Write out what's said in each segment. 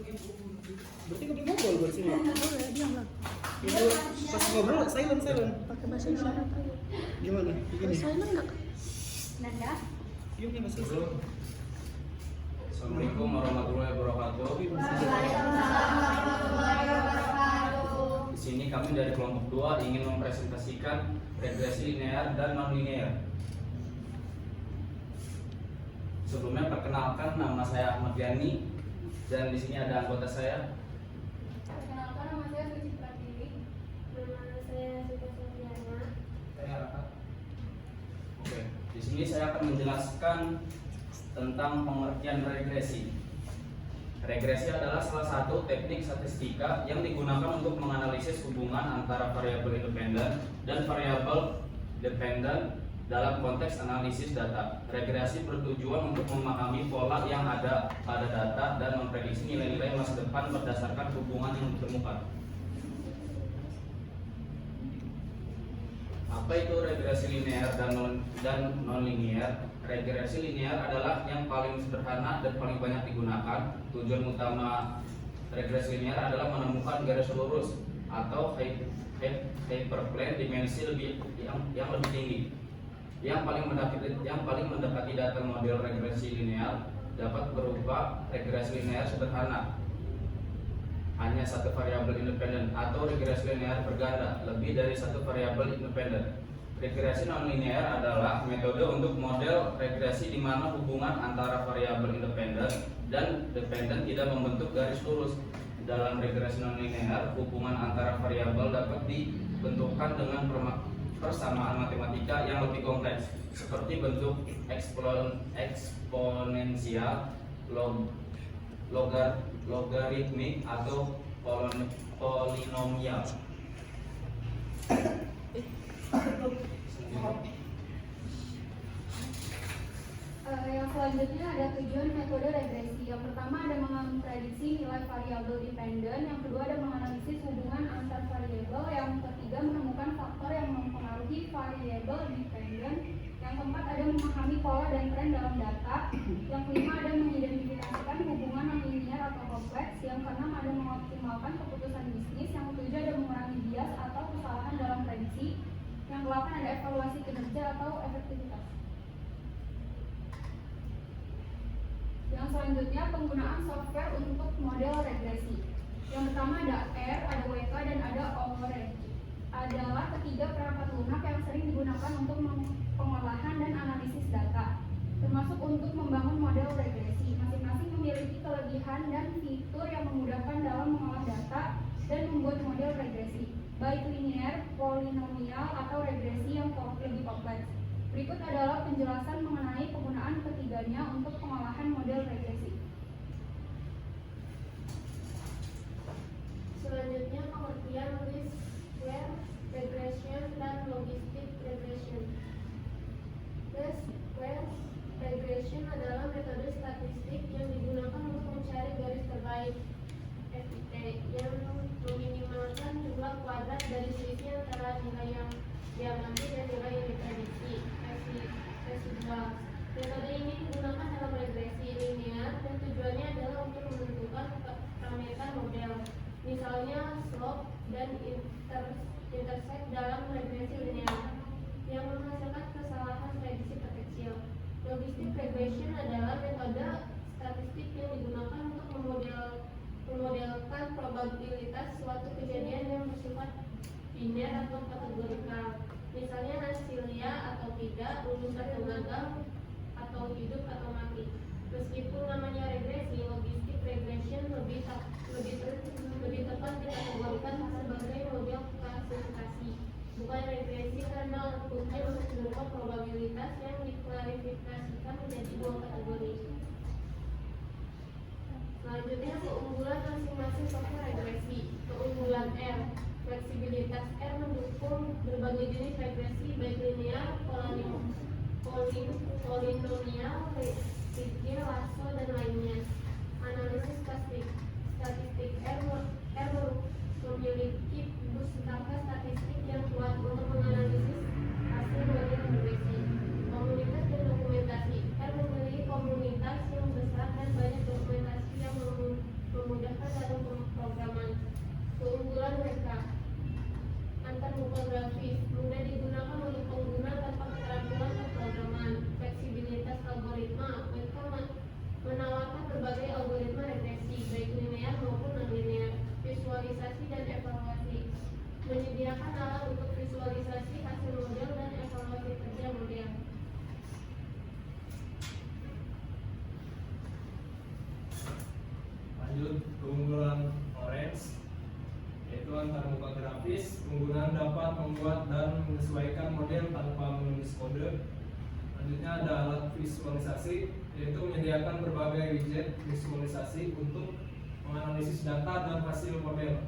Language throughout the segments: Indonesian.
Berarti udah ngobrol buat sini. Boleh, diam lah. Ibu pas ngobrol silent. Pakai bahasa isyarat aja. Gimana? Begini. Silent nggak? Nanda. Diam ya masih. Assalamualaikum warahmatullahi wabarakatuh. Di sini kami dari kelompok 2 ingin mempresentasikan regresi linear dan non linear. Sebelumnya perkenalkan, nama saya Ahmad Yani dan di sini ada anggota saya. Perkenalkan, nama saya Suci Pratiwi. Nama saya Suci Sofiana. Oke, di sini saya akan menjelaskan tentang pengertian regresi. Regresi adalah salah satu teknik statistika yang digunakan untuk menganalisis hubungan antara variabel independen dan variabel dependen dalam konteks analisis data. Regresi bertujuan untuk memahami pola yang ada pada data dan memprediksi nilai-nilai masa depan berdasarkan hubungan yang ditemukan. Apa itu regresi linear dan non-linear? Regresi linear adalah yang paling sederhana dan paling banyak digunakan. Tujuan utama regresi linear adalah menemukan garis lurus atau hyperplane dimensi yang lebih tinggi. Yang paling mendekati data model regresi linear dapat berupa regresi linear sederhana, hanya satu variabel independen, atau regresi linear berganda, lebih dari satu variabel independen. Regresi non-linear adalah metode untuk model regresi di mana hubungan antara variabel independen dan dependen tidak membentuk garis lurus. Dalam regresi non-linear, hubungan antara variabel dapat dibentukkan dengan persamaan matematika yang lebih kompleks, seperti bentuk eksponensial, logaritmik, atau polinomial. Yang selanjutnya ada tujuan metode regresi. Yang pertama ada memprediksi nilai variabel dependen, yang kedua ada menganalisis hubungan antar variabel, yang ketiga menemukan faktor yang mempengaruhi variabel dependen, yang keempat ada memahami pola dan tren dalam data, yang kelima ada mengidentifikasikan hubungan non-linear atau kompleks, yang keenam ada mengoptimalkan keputusan bisnis, yang ketujuh ada mengurangi bias atau kesalahan dalam prediksi, yang delapan ada evaluasi kinerja atau efektivitas. Yang selanjutnya penggunaan software untuk model regresi. Yang pertama ada R, ada WK, dan ada ORE. Adalah ketiga perangkat lunak yang sering digunakan untuk pengolahan dan analisis data, termasuk untuk membangun model regresi. Masing-masing memiliki kelebihan dan fitur yang memudahkan dalam mengolah data dan membuat model regresi, baik linear, polinomial, atau regresi yang lebih kompleks. Berikut adalah penjelasan mengenai penggunaan ketiganya untuk pengolahan model regresi. Selanjutnya pengertian list square regression dan logistic regression. List square regression adalah metode statistik yang digunakan untuk mencari garis terbaik FIT yang meminimalkan jumlah kuadrat dari selisih antara nilai yang diamati dan nilai yang diprediksi residual. Metode ini digunakan dalam regresi linear dan tujuannya adalah untuk menentukan parameter model, misalnya slope dan intercept dalam regresi linear yang menghasilkan kesalahan prediksi terkecil. Logistic regression adalah metode statistik yang digunakan untuk memodelkan probabilitas suatu kejadian yang bersifat biner atau kategorikal, misalnya hasilnya atau tidak, lulus atau gagal, atau hidup atau mati. Meskipun namanya regresi, logistic regression lebih tepat dikategorikan sebagai model klasifikasi, bukan regresi, karena outputnya berupa probabilitas yang diklasifikasikan menjadi dua kategori. Selanjutnya keunggulan masing-masing software regresi. Keunggulan R, fleksibilitas R mendukung berbagai jenis regresi baik linear, polinomial, pikir, lasso, dan lainnya. Analisis statistik R memiliki pustaka statistik yang kuat untuk menganalisis hasil model regresi. Komunitas dan dokumentasi R memiliki komunitas yang besar dan banyak dokumentasi yang memudahkan grafis, penggunaan dapat membuat dan menyesuaikan model tanpa menulis kode. Selanjutnya ada alat visualisasi, yaitu menyediakan berbagai widget visualisasi untuk menganalisis data dan hasil model.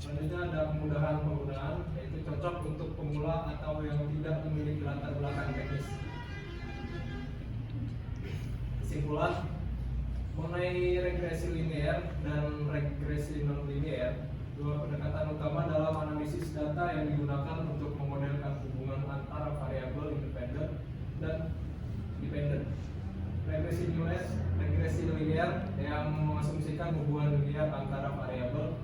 Selanjutnya ada kemudahan penggunaan, yaitu cocok untuk pemula atau yang tidak memiliki latar belakang teknis. Kesimpulan, mengenai regresi linear dan regresi non-linear, dua pendekatan utama dalam analisis data yang digunakan untuk memodelkan hubungan antara variabel independen dan dependen. Regresi linear yang mengasumsikan hubungan linear antara variabel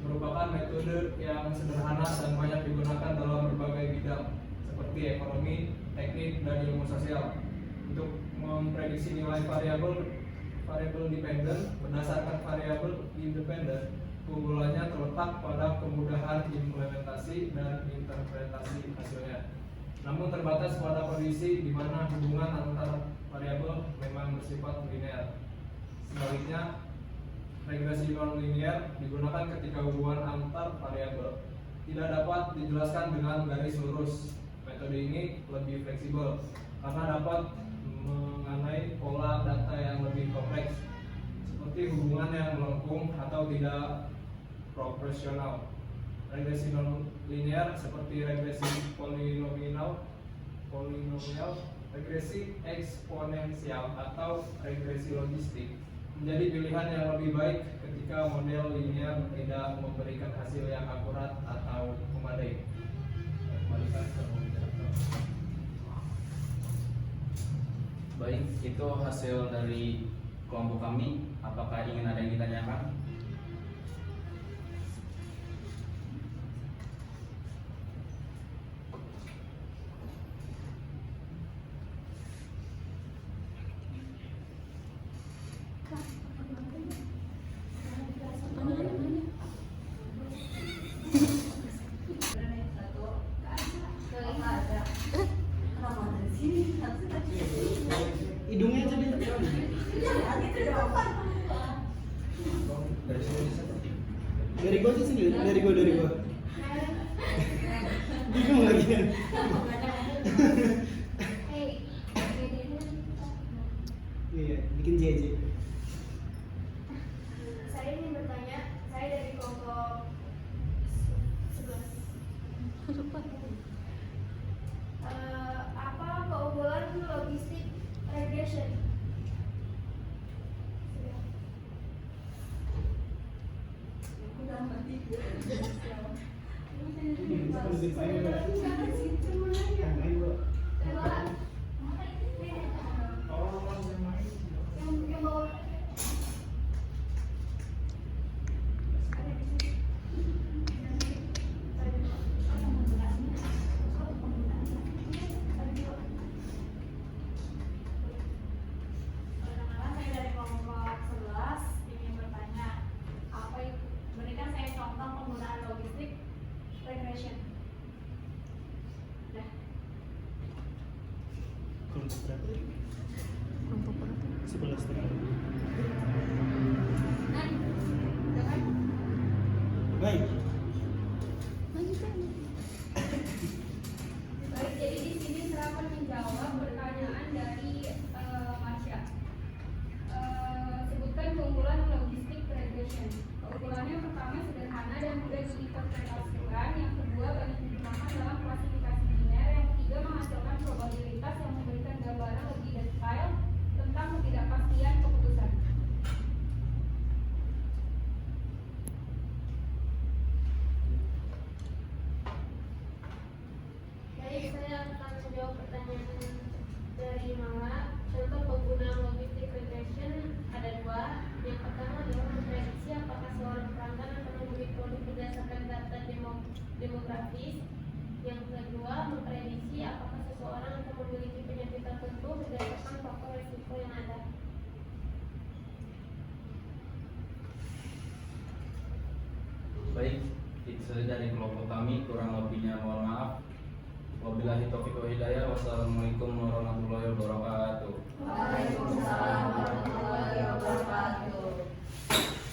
merupakan metode yang sederhana dan banyak digunakan dalam berbagai bidang seperti ekonomi, teknik, dan ilmu sosial. Untuk memprediksi nilai variabel dependen berdasarkan variabel independen, keunggulannya terletak pada kemudahan implementasi dan interpretasi hasilnya. Namun terbatas pada kondisi di mana hubungan antar variabel memang bersifat linear. Sebaliknya, regresi non-linear digunakan ketika hubungan antar variabel tidak dapat dijelaskan dengan garis lurus. Metode ini lebih fleksibel karena dapat mengenai pola data yang lebih kompleks, seperti hubungan yang melengkung atau tidak proporsional. Regresi non-linear seperti regresi polinomial, regresi eksponensial, atau regresi logistik menjadi pilihan yang lebih baik ketika model linear tidak memberikan hasil yang akurat atau memadai. Baik, itu hasil dari kelompok kami. Apakah ingin ada yang ditanyakan? Hidungnya jadi dari gua sih sendiri, dari gua bingung lagi. Iya, bikin JJ. Saya ingin bertanya, saya dari kelompok 11. Apa keunggulan logistik regression? Kelompok berapa? Kelompok berapa? 11 terakhir. Baik. Baik, jadi di sini saya akan menjawab pertanyaan dari Masya. Sebutkan keunggulan logistik regression. Keunggulannya pertama sederhana dan mudah diinterpretasikan. Yang kedua banyak digunakan dalam klasifikasi linear. Yang ketiga menghasilkan probabilitas yang memberikan gambaran lebih detail tentang ketidakpastian keputusan. Baik, saya akan menjawab pertanyaan dari Mala. Contoh penggunaan logistik regression ada dua. Yang pertama adalah memprediksi apakah seorang pelanggan akan membeli produk berdasarkan data demografis. Yang kedua, memprediksi apakah seseorang akan memiliki penyakit tertentu berdasarkan faktor risiko yang ada. Baik, itu saja dari kelompok kami. Kurang lebihnya mohon maaf. Wabillahi taufiq wa hidayah. Wassalamualaikum warahmatullahi wabarakatuh. Waalaikumsalam warahmatullahi wabarakatuh.